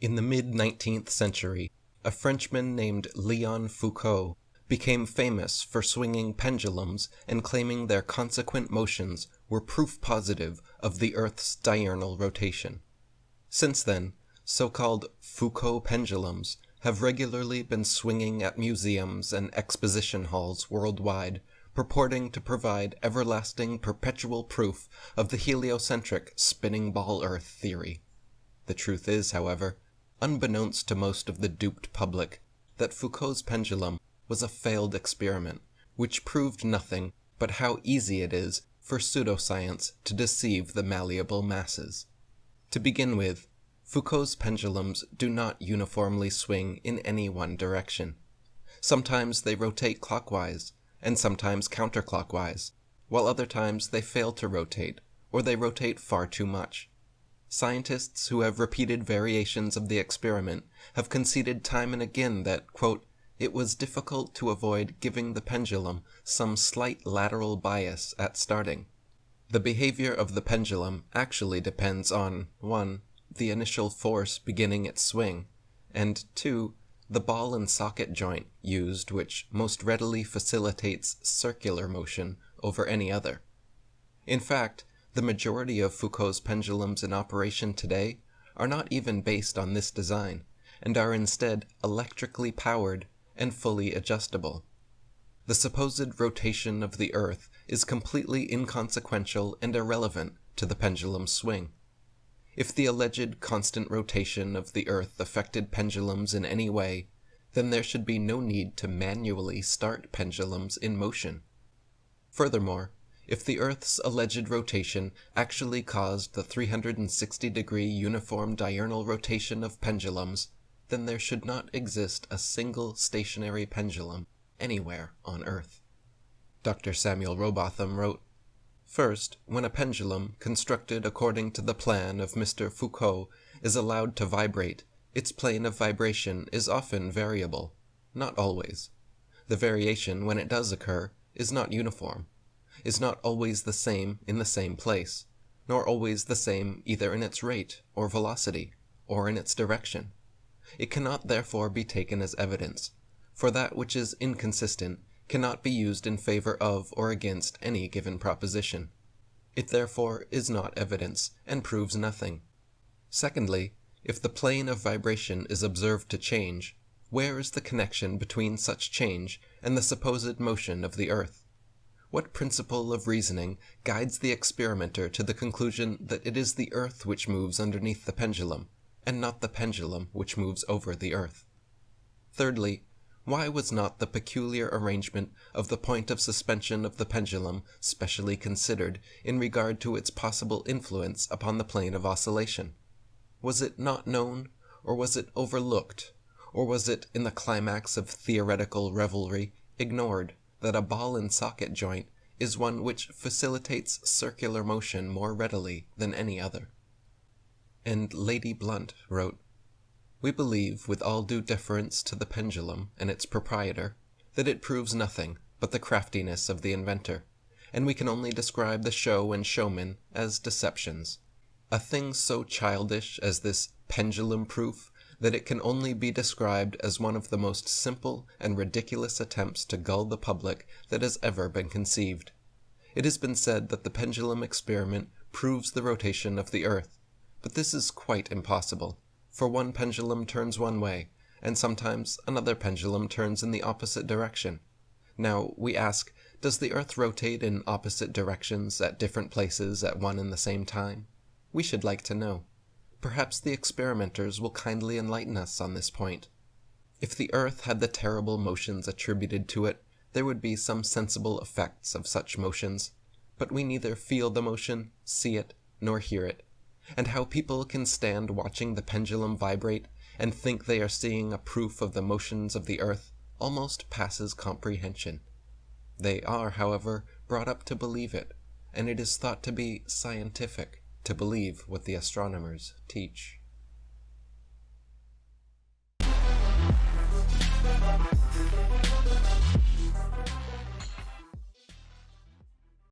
In the mid-19th century, a Frenchman named Léon Foucault became famous for swinging pendulums and claiming their consequent motions were proof positive of the Earth's diurnal rotation. Since then, so-called Foucault pendulums have regularly been swinging at museums and exposition halls worldwide, purporting to provide everlasting perpetual proof of the heliocentric spinning ball Earth theory. The truth is, however, unbeknownst to most of the duped public, that Foucault's pendulum was a failed experiment, which proved nothing but how easy it is for pseudoscience to deceive the malleable masses. To begin with, Foucault's pendulums do not uniformly swing in any one direction. Sometimes they rotate clockwise, and sometimes counterclockwise, while other times they fail to rotate, or they rotate far too much. Scientists who have repeated variations of the experiment have conceded time and again that, quote, it was difficult to avoid giving the pendulum some slight lateral bias at starting. The behavior of the pendulum actually depends on 1. The initial force beginning its swing, and 2. The ball and socket joint used, which most readily facilitates circular motion over any other. In fact, the majority of Foucault's pendulums in operation today are not even based on this design, and are instead electrically powered and fully adjustable. The supposed rotation of the Earth is completely inconsequential and irrelevant to the pendulum's swing. If the alleged constant rotation of the Earth affected pendulums in any way, then there should be no need to manually start pendulums in motion. Furthermore, if the Earth's alleged rotation actually caused the 360-degree uniform diurnal rotation of pendulums, then there should not exist a single stationary pendulum anywhere on Earth. Dr. Samuel Rowbotham wrote, "First, when a pendulum, constructed according to the plan of Mr. Foucault, is allowed to vibrate, its plane of vibration is often variable, not always. The variation, when it does occur, is not uniform, is not always the same in the same place, nor always the same either in its rate or velocity, or in its direction. It cannot therefore be taken as evidence, for that which is inconsistent cannot be used in favor of or against any given proposition. It therefore is not evidence, and proves nothing. Secondly, if the plane of vibration is observed to change, where is the connection between such change and the supposed motion of the Earth? What principle of reasoning guides the experimenter to the conclusion that it is the Earth which moves underneath the pendulum, and not the pendulum which moves over the Earth? Thirdly, why was not the peculiar arrangement of the point of suspension of the pendulum specially considered in regard to its possible influence upon the plane of oscillation? Was it not known, or was it overlooked, or was it, in the climax of theoretical revelry, ignored that a ball and socket joint is one which facilitates circular motion more readily than any other?" And Lady Blunt wrote, "We believe, with all due deference to the pendulum and its proprietor, that it proves nothing but the craftiness of the inventor, and we can only describe the show and showman as deceptions. A thing so childish as this pendulum proof that it can only be described as one of the most simple and ridiculous attempts to gull the public that has ever been conceived. It has been said that the pendulum experiment proves the rotation of the Earth, but this is quite impossible, for one pendulum turns one way, and sometimes another pendulum turns in the opposite direction. Now, we ask, does the Earth rotate in opposite directions at different places at one and the same time? We should like to know. Perhaps the experimenters will kindly enlighten us on this point. If the Earth had the terrible motions attributed to it, there would be some sensible effects of such motions, but we neither feel the motion, see it, nor hear it, and how people can stand watching the pendulum vibrate and think they are seeing a proof of the motions of the Earth almost passes comprehension. They are, however, brought up to believe it, and it is thought to be scientific to believe what the astronomers teach."